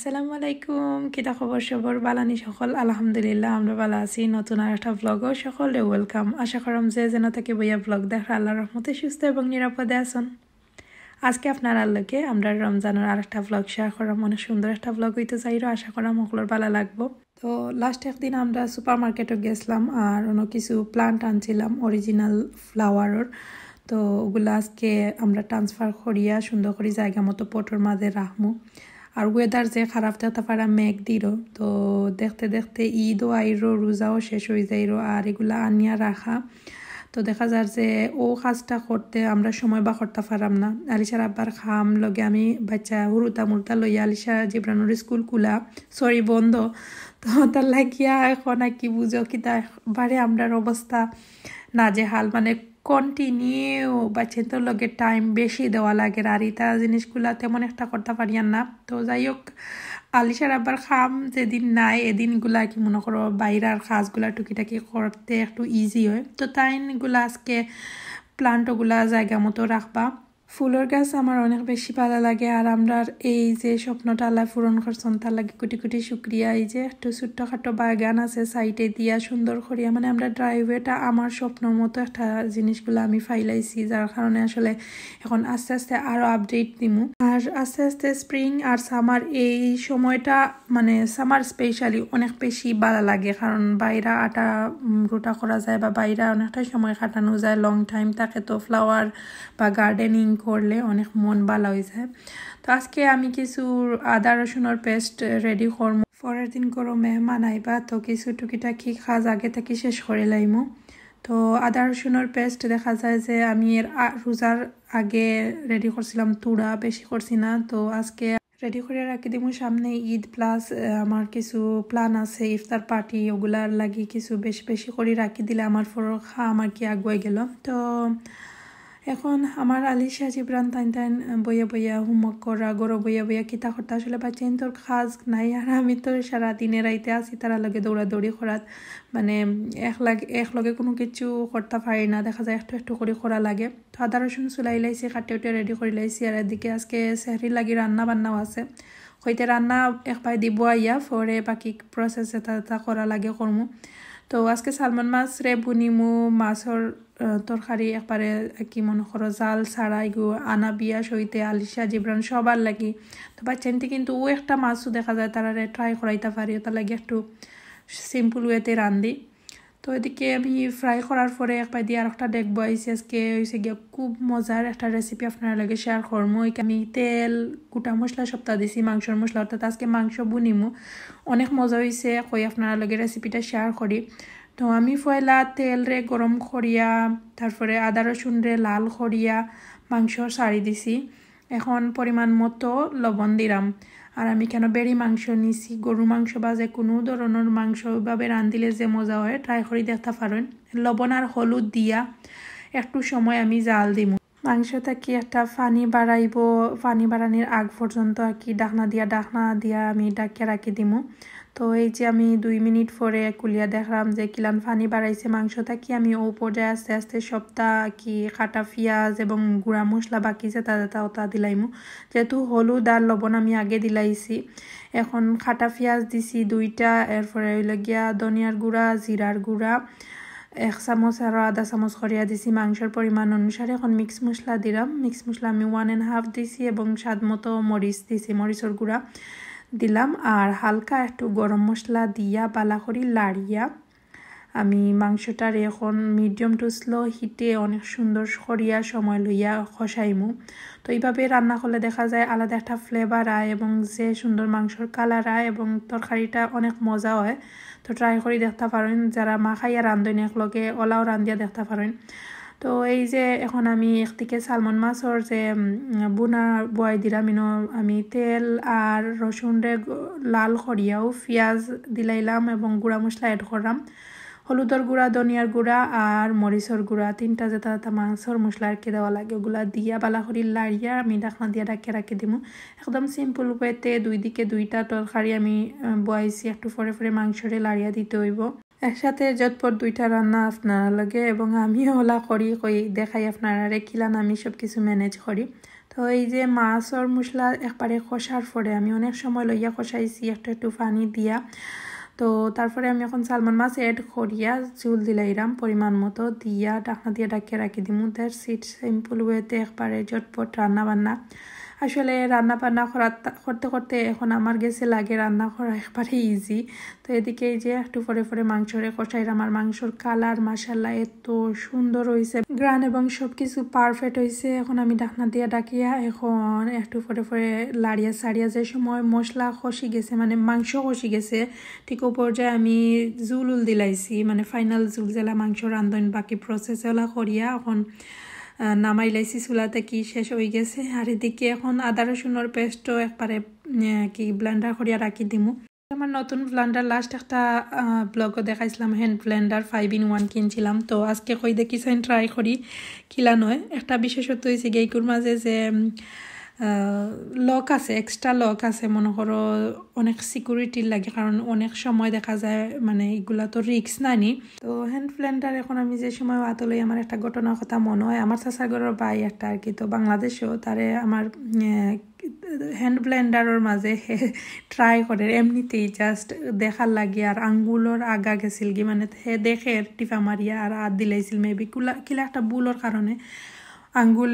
আসসালামু আলাইকুম কিতা খবর সবর বালানি সকল আলহামদুলিল্লাহ আমরা ভালো আছি নতুন আর একটা ব্লগও সকলে ওয়েলকাম আশা করম যে যেন থেকে বইয়া ব্লগ দেখা আল্লাহর রহমতে সুস্থ এবং নিরাপদে আছেন আজকে আপনার আল্লাহকে আমরা রমজানের আর একটা ব্লগ শেয়ার করাম অনেক সুন্দর একটা ব্লগ হইতে চাইরো আশা করাম সকলের ভালো লাগবো তো লাস্ট একদিন আমরা সুপার মার্কেটে গেছিলাম আর অন্য কিছু প্লান্ট আনছিলাম অরিজিনাল ফ্লাওয়ারের তো ওগুলো আজকে আমরা ট্রান্সফার করিয়া সুন্দর করে জায়গা মতো পটোর মাঝে রাখমু আর ওয়েদার যে খারাপ থাকতে পারা মেঘ দিল তো দেখতে দেখতে ঈদও আইরো রোজাও শেষ হয়ে যাইরো আর এগুলা আনিয়া রাখা তো দেখা যায় যে ও কাজটা করতে আমরা সময় বা করতে পারাম না আলিশার আব্বার খাম লগে আমি বাচ্চা হুরুতা মুরতা লইয়া আলিশা জিব্রানুর স্কুল খুলা সরি বন্ধ তো তার লাগিয়া এখন আর কি বুঝো কি তা বারে আমরার অবস্থা নাজেহাল মানে কন্টিনিউ বাচ্চাদের লগে টাইম বেশি দেওয়া লাগে আর এটা জিনিসগুলা তেমন একটা করতে পারিয়ান না তো যাই হোক আলিশার আবার খাম যেদিন নাই এদিনগুলা কি মনে করো বাইরের কাজগুলা টুকিটাকি করতে একটু ইজি হয় তো তাইগুলা আজকে প্লান্টগুলা জায়গা মতো রাখবা ফুলের গাছ আমার অনেক বেশি ভালো লাগে আর আমরা এই যে স্বপ্নটা আল্লাহ পূরণ করছেন তার লাগে কোটি কোটি শুক্রিয়া এই যে একটু ছোট্টখাটো বাগান আছে সাইডে দিয়া সুন্দর করিয়া মানে আমরা ড্রাইভওয়েটা আমার স্বপ্নের মতো একটা জিনিসগুলো আমি ফাইলাইছি যার কারণে আসলে এখন আস্তে আস্তে আরো আপডেট দিমু আর আস্তে আস্তে স্প্রিং আর সামার এই সময়টা মানে সামার স্পেশালি অনেক বেশি ভালো লাগে কারণ বাইরে আটা রোটা করা যায় বা বাইরে অনেকটা সময় কাটানো যায় লং টাইম থাকে তো ফ্লাওয়ার বা গার্ডেনিং করলে অনেক মন ভালো হয়ে যায় তো আজকে আমি কিছু আদা রসুনের পেস্ট রেডি করবো পরের দিন করো মেহমান আইবা তো কিছু টুকিটাকি কাজ আগে থেকে শেষ করে লাইমু তো আদা রসুনের পেস্ট দেখা যায় যে আমি এর রোজার আগে রেডি করছিলাম তুড়া বেশি করছি না তো আজকে রেডি করে রাখি দিব সামনে ঈদ প্লাস আমার কিছু প্ল্যান আছে ইফতার পার্টি ওগুলার লাগি কিছু বেশি বেশি করে রাখি দিলে আমার ফরখা আমার কি আগুয়ে গেল তো এখন আমার আলিশা জিব্রান টাইন বইয়া বইয়া হোমওয়ার্ক করা গরো বইয়া বইয়া কিতা করতে আসলে বাচ্চাইন তোর কাজ নাই আর আমি তো সারা দিনে রাইতে আসি তারা লগে দৌড়াদৌড়ি করাত মানে এক লগে কোনো কিছু করতে পারি না দেখা যায় একটু একটু করে করা লাগে তো আদা রসুন চুলাই লাইছি কাটে উঠে রেডি করে লাইছি আর এদিকে আজকে সেহরি লাগি রান্না বান্নাও আছে হইতে রান্না একবার দিব আইয়া পরে বাকি প্রসেস এটা করা লাগে করমু তো আজকে সালমন মাছ রে বুনিমু মাছর তরকারি একবারে কি মনে করো জাল ছাড়াই গো আনা বিয়া সইতে আলিশা জিব্রান সবার লাগি তো বাচ্চানটি কিন্তু ও একটা মাছও দেখা যায় তারা ট্রাই করাইতে পারি তার লাগে একটু সিম্পল ওয়েতে রান্ধি তো এদিকে আমি ফ্রাই করার পরে একবার দিয়ে আর একটা দেখবো আইসি আজকে হয়েছে গিয়ে খুব মজার একটা রেসিপি আপনার লাগে শেয়ার করবো আমি তেল গোটা মশলা সপ্তাহ দিছি মাংসর মশলা অর্থাৎ আজকে মাংস বুনিমু অনেক মজা হয়েছে কই আপনার লগে রেসিপিটা শেয়ার করি তো আমি পয়লা তেল রে গরম করিয়া তারপরে আদা রসুন রে লাল করিয়া মাংস সারি দিছি এখন পরিমাণ মতো লবণ দিলাম আর আমি কেন বেড়ি মাংস নিছি গরু মাংস বা যে কোনো ধরনের মাংস ওইভাবে রান্ধিলে যে মজা হয় ট্রাই করে দেখতে পারেন লবণ আর হলুদ দিয়া একটু সময় আমি জাল দিব মাংসটা কি একটা পানি বাড়ানির আগ পর্যন্ত আর কি ডাকনা দিয়া আমি ডাকিয়ে রাখি দিমু তো এই যে আমি 2 মিনিট পরে কুলিয়া দেখলাম যে কিলান পানি বাড়াইছে মাংসটা কি আমি ও পর্যায়ে আস্তে আস্তে সবটা কি কাটা পেঁয়াজ এবং গুঁড়া মশলা বাকি যে ওটা দিলাইমু যেহেতু হলুদ আর লবণ আমি আগে দিলাইছি এখন কাটা পেঁয়াজ দিছি 2টা এরপরে হইলে গিয়া ধনিয়ার গুঁড়া জিরার গুঁড়া 1 চামচ আর আধা চামচ করিয়া দিছি মাংসের পরিমাণ অনুসারে এখন মিক্স মশলা দিলাম মিক্স মশলা আমি 1.5 দিছি এবং স্বাদ মতো মরিচ দিছি মরিচের গুঁড়া দিলাম আর হালকা একটু গরম মশলা দিয়া বালা করি লাড়িয়া আমি মাংসটার এখন মিডিয়াম টু স্লো হিটে অনেক সুন্দর করিয়া সময় লইয়া কষাইমু তো এইভাবে রান্না করলে দেখা যায় আলাদা একটা ফ্লেভার আয় এবং যে সুন্দর মাংসর কালার আয় এবং তরকারিটা অনেক মজা হয় তো ট্রাই করে দেখতে পারেন যারা মা খাইয়া রান্ধেন একলগে ওলাও রান্ধিয়া দেখতে পারেন তো এই যে এখন আমি একদিকে সালমন মাছর যে বুনা বয় দিলাম আমি তেল আর রসুন রে লাল করিয়াও পেঁয়াজ দিলাইলাম এবং গুঁড়া মশলা অ্যাড করলাম হলুদের গুঁড়া ধনিয়ার গুঁড়া আর মরিচর গুঁড়া 3টা যেটা মাংসর মশলা আর কি দেওয়া লাগে ওগুলা দিয়া বালা করি লাড়িয়া আমি ঢাকনা দিয়া রাখি দিমু একদম সিম্পল ওয়েতে 2 দিকে 2টা তরকারি আমি বয়াইছি একটু পরে মাংসরে লাড়িয়া দিতে হইব একসাথে যতপর 2টা রান্না আপনারা লাগে এবং আমিও ওলা করি কই দেখাই আপনারা কিলান আমি সব কিছু ম্যানেজ করি তো তো এই যে মাছর মশলা একবারে কষার পরে আমি অনেক সময় লইয়া কষাইছি একটু পানি দিয়া। তো তারপরে আমি এখন সালমন মাছ এড করিয়া চুল দিলাইরাম পরিমাণ মতো দিয়া ঢাকনা দিয়ে ডাকিয়ে রাখি দিমু। দ্যাটস ইট, সিম্পল ওয়েতে একবারে ঝটপট রান্না বান্না। আসলে রান্না বান্না করতে করতে এখন আমার কাছে লাগে রান্না করা একবারে ইজি। তো এদিকে এই যে একটু পরে পরে মাংসরে কষাইরাম। আর মাংসর কালার মাশাআল্লাহ এত সুন্দর হয়েছে, গ্রান এবং সব কিছু পারফেক্ট হয়েছে। এখন আমি ঢাকনা দিয়ে ডাকিয়া এখন একটু পরে পরে লাড়িয়া সারিয়া যে সময় মশলা কষি গেছে মানে মাংস কষি গেছে ঠিক ও পর্যায়ে আমি জুল দিলাইছি, মানে ফাইনাল জুল জেলা মাংস রান্ধন বাকি প্রসেস ওলা করিয়া এখন নামাই লাইছি চুলাতে কি শেষ হয়ে গেছে। আর এদিকে এখন আদা রসুনের পেস্টও একবারে কি ব্লেন্ডার করিয়া রাখি দিমু। আমার নতুন ব্লেন্ডার লাস্ট একটা ব্লগও দেখাইছিলাম, হ্যান্ড ব্লেন্ডার 5-in-1 কিনছিলাম। তো আজকে কই দেখিছেন ট্রাই করি কিলা নয়। একটা বিশেষত্ব হয়েছে গেইকুর মাঝে যে লক আছে, এক্সট্রা লক আছে, মনে করো অনেক সিকিউরিটির লাগে, কারণ অনেক সময় দেখা যায় মানে এগুলা তো রিক্স নানি। তো হ্যান্ড ব্লেন্ডার এখন আমি যে সময় আতলই আমার একটা ঘটনার কথা মনে হয়। আমার চাচাগরের ভাই একটা আর কি, তো বাংলাদেশেও তারে আমার হ্যান্ড ব্লেন্ডারের মাঝে ট্রাই করে এমনিতেই জাস্ট দেখার লাগে। আর আঙ্গুলর আগা গেছিল কি মানে হে দেখে টিপা মারিয়া আর হাত দিলাইছিল মেবি কিলা একটা ভুলের কারণে আঙ্গুল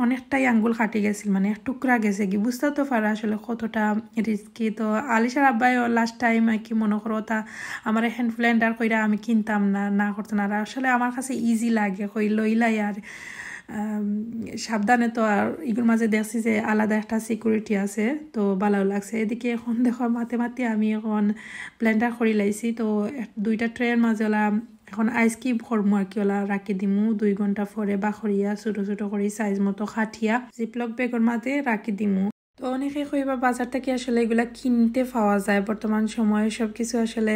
অনেকটাই আঙ্গুল কাটি গেছিল, মানে টুকরা গেছে কি বুঝতে তো পারা আসলে কতটা রিস্কি। তো আলিশার আব্বাই লাস্ট টাইম আর কি মনে করো তা আমার হ্যান্ড ব্লেন্ডার কইরা আমি কিনতাম না করতাম না। আসলে আমার কাছে ইজি লাগে কই লইলাই আর সাবধানে। তো আর এগুলোর মাঝে দেখছি যে আলাদা একটা সিকিউরিটি আছে, তো ভালো লাগছে। এদিকে এখন দেখো মাতে আমি এখন ব্লেন্ডার করে লাইছি। তো 2টা ট্রের মাঝে ওলা এখন আইস কিউব করবো আর কি ওলা রাখি দিমু 2 ঘন্টা পরে বাখরিয়া ছোট ছোট করে সাইজ মতো খাটিয়া জিপলক বেগর মাঝে রাখি দিমু। তো অনেকে কইবা বাজার থেকে আসলে এগুলা কিনতে পাওয়া যায় বর্তমান সময়ে সবকিছু আসলে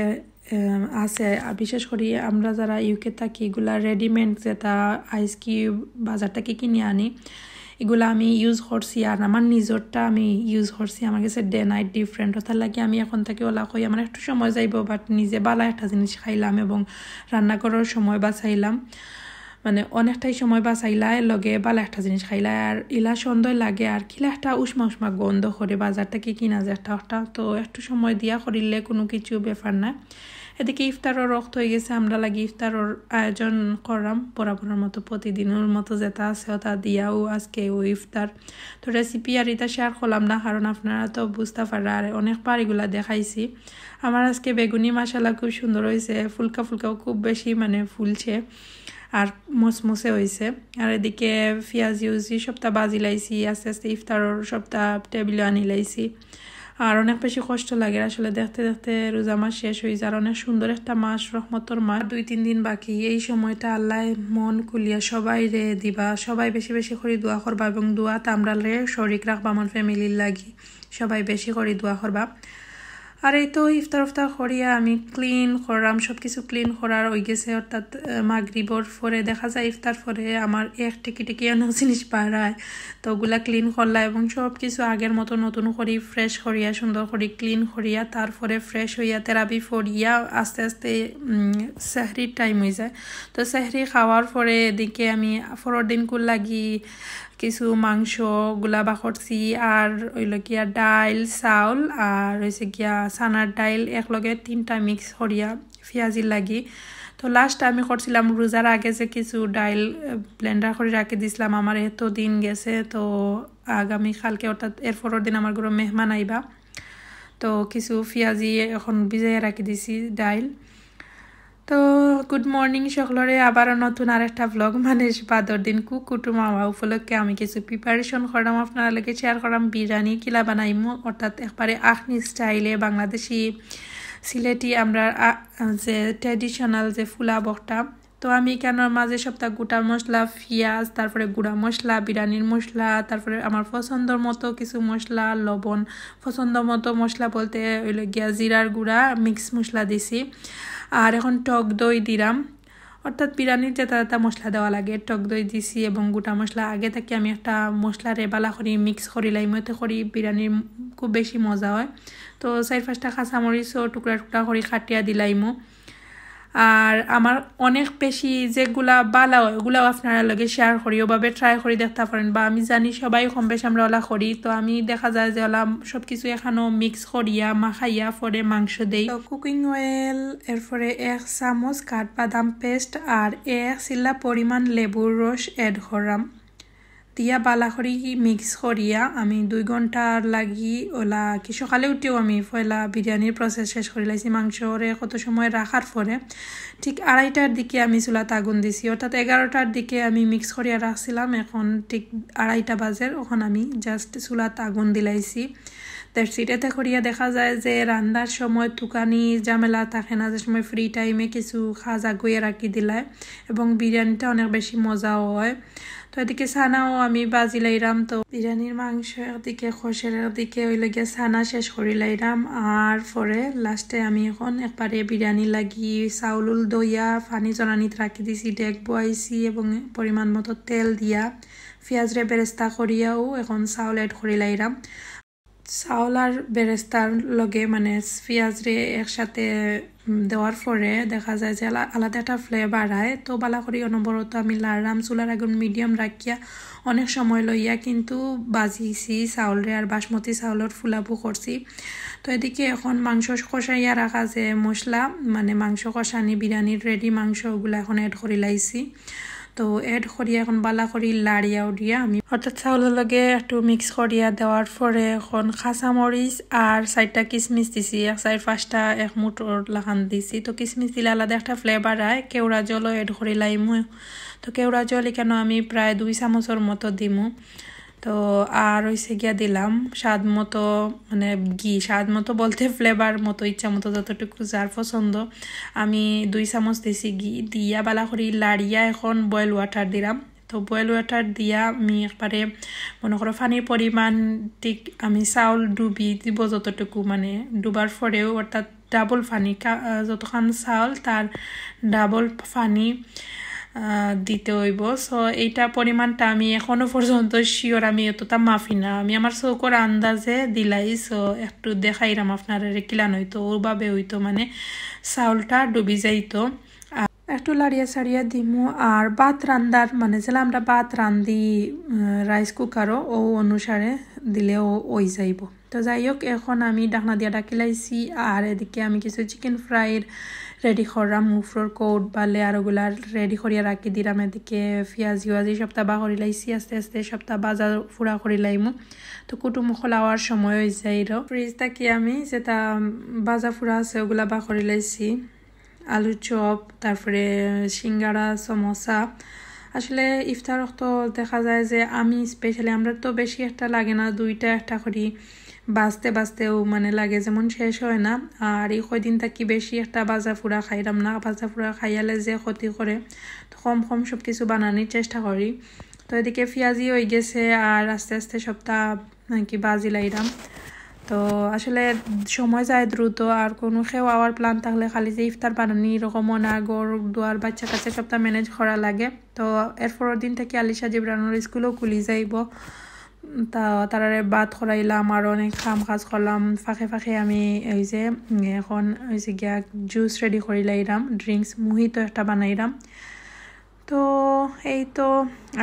আছে। বিশেষ করে আমরা যারা ইউকে থাকি এগুলা রেডিমেড যেটা আইস কিউব বাজার থেকে কিনে আনি এগুলা আমি ইউজ করছি আর আমার নিজরটা আমি ইউজ করছি। আমার কাছে ডে নাইট ডিফারেন্ট ওটার লাগে আমি এখন থেকে ওলা কই আমার একটু সময় যাইব বাট নিজে বালা একটা জিনিস খাইলাম এবং রান্না করার সময় বাঁচাইলাম, মানে অনেকটাই সময় বাঁচাইলা লগে বালা একটা জিনিস খাইলা আর ইলা সুন্দর লাগে। আর কিলা একটা উষ্মা গন্ধ করে বাজার থেকে কিনা যায় একটা তো একটু সময় দিয়া করিলে কোনো কিছু ব্যাপার না। এদিকে ইফতারও রক্ত হয়ে গেছে, আমরা লাগি ইফতারের আয়োজন করলাম বরাবরের মতো প্রতিদিনের মতো যেটা আছে ওটা দিয়াও আজকে ও ইফতার। তো রেসিপি আর এটা শেয়ার করলাম না কারণ আপনারা তো বুঝতে পারা আর অনেকবার এগুলা দেখাইছি। আমার আজকে বেগুনি মাশাআল্লাহ খুব সুন্দর হয়েছে, ফুলকাও খুব বেশি মানে ফুলছে আর মসমসে হয়েছে। আর এদিকে পেঁয়াজ ইউজি সবটা বাজি লাইছি, আস্তে আস্তে ইফতারের সবটা টেবিলে আনি লাইছি। আর অনেক বেশি কষ্ট লাগে আসলে দেখতে দেখতে রোজা মাস শেষ হয়ে যায়। আর অনেক সুন্দর একটা মাস, রহমতর মাস, 2-3 দিন বাকি। এই সময়টা আল্লাহ মন খুলিয়া সবাই রে দিবা, সবাই বেশি বেশি করে দোয়া করবা এবং দোয়াটা আমরা রে শরিক রাখবা আমার ফ্যামিলির লাগি, সবাই বেশি করে দোয়া করবা। আর এই তো ইফতার করিয়া আমি ক্লিন করলাম, সব কিছু ক্লিন করার হয়ে গেছে। অর্থাৎ মাগরিবর পরে দেখা যায় ইফতার পরে আমার এক টিকি অনেক জিনিস বাড়ায়, তো ওগুলা ক্লিন করলা এবং সব কিছু আগের মতো নতুন করি ফ্রেশ করিয়া সুন্দর করে ক্লিন করিয়া তারপরে ফ্রেশ হইয়া তেরাবি ফরিয়া আস্তে আস্তে সেহরির টাইম হয়ে যায়। তো সেহরি খাওয়ার পরে এদিকে আমি পরের দিন লাগি কিছু মাংস গুলা করছি আর হইল গিয়া ডাইল চাউল আর হয়েছে গিয়া সানার ডাইল একলগে 3টা মিক্স করিয়া পেঁয়াজির লাগি। তো লাস্ট আমি করছিলাম রোজার আগে যে কিছু ডাইল ব্লেন্ডার করে রাখি দিছিলাম, আমার এত দিন গেছে। তো আগামী কালকে অর্থাৎ এরপরের দিন আমার ঘরে মেহমান আইবা, তো কিছু পেঁয়াজি এখন ভিজাইয়া রাখি দিছি ডাইল। তো গুড মর্নিং সকলরে, আবার নতুন আরেকটা ব্লগ মানে বাদর দিন কুকুটুম আওয়া উপলক্ষে আমি কিছু প্রিপারেশন করলাম আপনারা লাগে শেয়ার করলাম। বিরিয়ানি কিলা বানাইমু অর্থাৎ একবারে আখনি স্টাইলে বাংলাদেশি সিলেটি আমরা যে ট্র্যাডিশনাল যে ফুলা বকটা। তো আমি কেন মাঝে সপ্তাহ গোটা মশলা পেঁয়াজ তারপরে গুঁড়া মশলা বিরিয়ানির মশলা তারপরে আমার পছন্দর মতো কিছু মশলা লবণ পছন্দ মতো মশলা বলতে হইল গিয়া জিরার গুঁড়া মিক্স মশলা দিছি। আর এখন টক দই দিলাম, অর্থাৎ বিরিয়ানির যেটা মশলা দেওয়া লাগে টক দই দিছি এবং গোটা মশলা আগে থেকে আমি একটা মশলা রেবালা করি মিক্স করি লাইমতে করি বিরিয়ানির খুব বেশি মজা হয়। তো 4-5টা কাঁচামরিচও টুকরা করে কাটিয়া দিলাইমো। আর আমার অনেক বেশি যেগুলা বালা হয় ওগুলাও আপনারা লগে শেয়ার করি, ওভাবে ট্রাই করে দেখতে পারেন। বা আমি জানি সবাই কম বেশ আমরা ওলা করি, তো আমি দেখা যায় যে ওলা সব কিছু এখানেও মিক্স করিয়া মাখাইয়া পরে মাংস দেই। তো কুকিং অয়েল, এরপরে 1 চামচ কাঠবাদাম পেস্ট আর 1 চিল্লা পরিমাণ লেবুর রস এড করাম। দিয়া বালা করি মিক্স করিয়া আমি 2 ঘন্টার লাগি ওলা কি সকালে উঠেও আমি পয়লা বিরিয়ানির প্রসেস শেষ করে লাইছি। মাংসরে কত সময় রাখার পরে ঠিক 2:30টার দিকে আমি চুলাত আগুন দিছি, অর্থাৎ 11টার দিকে আমি মিক্স করিয়া রাখছিলাম। এখন ঠিক 2:30 বাজে, এখন আমি জাস্ট চুলাত আগুন দিলাইছি। এতে করিয়া দেখা যায় যে রান্নার সময় তুকানি ঝামেলা থাকে না, যে সময় ফ্রি টাইমে কিছু খাজা গুয়ে রাখি দিলায় এবং বিরিয়ানিটা অনেক বেশি মজাও হয়। তো এদিকে ছানাও আমি বাজি লাইরাম। তো বিরিয়ানির মাংস একদিকে, খসের একদিকে ওই লাগে ছানা শেষ করি লাইরাম। আর পরে লাস্টে আমি এখন একবারে বিরিয়ানি লাগি চাউল দইয়া পানি জনানিত রাখি দিছি, ডেক বয়াইছি এবং পরিমাণ মতো তেল দিয়া পেঁয়াজরে বেরেস্তা করিয়াও এখন চাউল এড করি লাইরাম। চাউল আর বেরেস্তার লগে মানে পেঁয়াজরে একসাথে দেওয়ার পরে দেখা যায় যে আলাদা একটা ফ্লেভার হয়। তো বালা করি অনবরত আমি লাড়াম, চুলার আগুন মিডিয়াম রাখিয়া অনেক সময় লইয়া কিন্তু বাজিছি চাউলরে আর বাসমতি চাউলের ফুলাবু করছি। তো এদিকে এখন মাংস কষাইয়া রাখা যে মশলা মানে মাংস কষানি বিরিয়ানির রেডি মাংস ওগুলো এখন এড করি লাইছি। তো এড করিয়া এখন বালা করি লাড়িয়া উড়িয়া আমি অর্থাৎ চাউলের লগে একটু মিক্স করিয়া দেওয়ার পরে এখন কাঁচামরিচ আর 4টা কিশমিশ দিছি, 4-5টা এক মুঠোর লাগান দিছি। তো কিশমিশ দিলে আলাদা একটা ফ্লেভার হয়। কেওড়া জলও এড করি লাইমু। তো কেওড়া জল কেন আমি প্রায় 2 চামচের মতো দিমু। তো আর হইছে গিয়া দিলাম স্বাদ মতো মানে ঘি, স্বাদ মতো বলতে ফ্লেভার মতো ইচ্ছা মতো যতটুকু যার পছন্দ। আমি 2 চামচ দিছি ঘি দিয়া বালা করি লাড়িয়া এখন বয়েল ওয়াটার দিলাম। তো বয়েল ওয়াটার দিয়া আমি একবারে মনে করো পানির পরিমাণ ঠিক আমি চাউল ডুবি দিব যতটুকু মানে ডুবার পরেও, অর্থাৎ ডাবল পানি, যতক্ষণ চাউল তার ডাবল পানি দিতে হইব। সো এইটা পরিমাণটা আমি এখনো পর্যন্ত শিওর আমি এতটা মাফি না, আমি আমার চৌকর আন্দাজে দিলাই। সো একটু দেখাইলাম আপনার কিলান হইতো ওভাবে হইতো মানে চাউলটা ডুবি যাইতো। একটু লাড়িয়া সারিয়া দিমু। আর ভাত রান্দার মানে যেটা আমরা ভাত রান্ধি রাইস কুকারও ও অনুসারে দিলেও ওই যাইব। তো যাই হোক এখন আমি ডাকনা দিয়া ডাকি লাইছি। আর এদিকে আমি কিছু চিকেন ফ্রাইয়ের রেডি করলাম, মুফরোর কোট বা লেয়ার ওগুলার রেডি করিয়া রাখি দিলাম। এদিকে পেঁয়াজ ইউয়াজি সপ্তাহ বা করি লাইছি, আস্তে আস্তে সপ্তাহ বাজা ফুরা করি লাইমু। তো কুটুম খোলাওয়ার সময় হয়ে যাইর ফ্রিজ থাকি আমি যেটা বাজা ফুরা আছে ওগুলা বা করি লাইছি, আলু চপ, তারপরে সিঙ্গারা, সমোসা। আসলে ইফতার তো দেখা যায় যে আমি স্পেশালি আমরা তো বেশি একটা লাগে না, 2টা একটা করি বাজতে বাজতেও মানে লাগে যেমন শেষ হয় না। আর এই কয়দিন থাকি বেশি একটা বাজা ফুরা খাইলাম না, বাজা ফুরা খাইয়ালে যে ক্ষতি করে, তো কম কম সব কিছু বানানোর চেষ্টা করি। তো এদিকে পেঁয়াজি হয়ে গেছে আর আস্তে আস্তে সপ্তাহ নাকি বাজি লাইলাম। তো আসলে সময় যায় দ্রুত, আর কোনো খাওয়ার প্ল্যান থাকলে খালি যে ইফতার বানানি এরকমও না, গড় দুয়ার বাচ্চা কাচ্চা সপ্তাহ ম্যানেজ করা লাগে। তো এরপরের দিন থেকে আলিশা জিবরানোর স্কুলও খুলি যাইব। তা তারারে বাদ করাইলাম আর অনেক কাম কাজ করলাম। ফাঁকে ফাঁকে আমি এই যে এখন হয়েছে গিয়া জুস রেডি করে লাইলাম, ড্রিঙ্কস মুহিতো একটা বানাইলাম। তো এই তো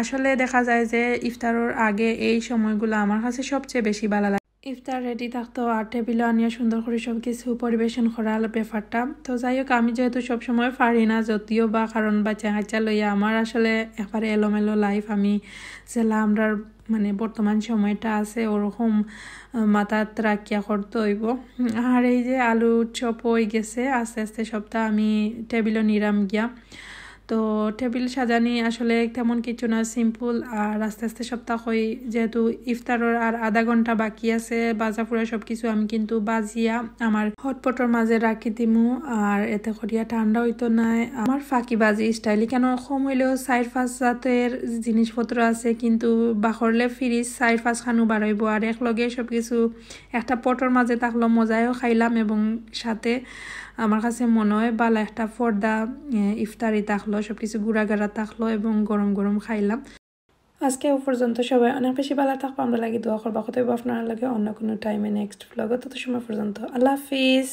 আসলে দেখা যায় যে ইফতারের আগে এই সময়গুলো আমার কাছে সবচেয়ে বেশি ভালো লাগে। ইফতার রেডি থাকতো আর টেবিলে আনিয়ে সুন্দর করে সব কিছু পরিবেশন করার ব্যাপারটা। তো যাই হোক আমি যেহেতু সবসময় পারি না, যদিও বা কারণ বাচ্চা কাচ্চা লইয়া আমার আসলে একবারে এলোমেলো লাইফ, আমি যেলা আমরা মানে বর্তমান সময়টা আছে ওরকম মাথাত রাখিয়া করতে হইব। আর এই যে আলু চপ হয়ে গেছে, আস্তে আস্তে সবটা আমি টেবিলও নিরাম গিয়া। তো টেবিল সাজানি আসলে তেমন কিছু না, সিম্পল। আর আস্তে আস্তে সপ্তাহ হই যেহেতু ইফতারের আর আধা ঘন্টা বাকি আছে, বাজা ফুরা সব কিছু আমি কিন্তু বাজিয়া আমার হটপটের মাঝে রাখি দিমু। আর এতে করিয়া ঠান্ডা হইতো নাই আমার ফাঁকি বাজি স্টাইলি, কেন কম হইলেও 4-5 জাতের জিনিসপত্র আছে, কিন্তু বাখরলে ফ্রিজ 4-5 খানু বাড়াইব। আর একলগে সব কিছু একটা পটর মাঝে থাকলো, মজায়ও খাইলাম এবং সাথে আমার কাছে মনে হয় বালা একটা ফর্দা ইফতারি থাকলো, সবকিছু গুড়াগাড়া থাকলো এবং গরম গরম খাইলাম। আজকে পর্যন্ত সবাই অনেক বেশি ভালো থাকবো, আমরা লাগে দোয়া করবো, কত আপনারা লাগে অন্য কোনো টাইমে নেক্সট ব্লগে। তত সময় পর্যন্ত আল্লাহ হাফিজ।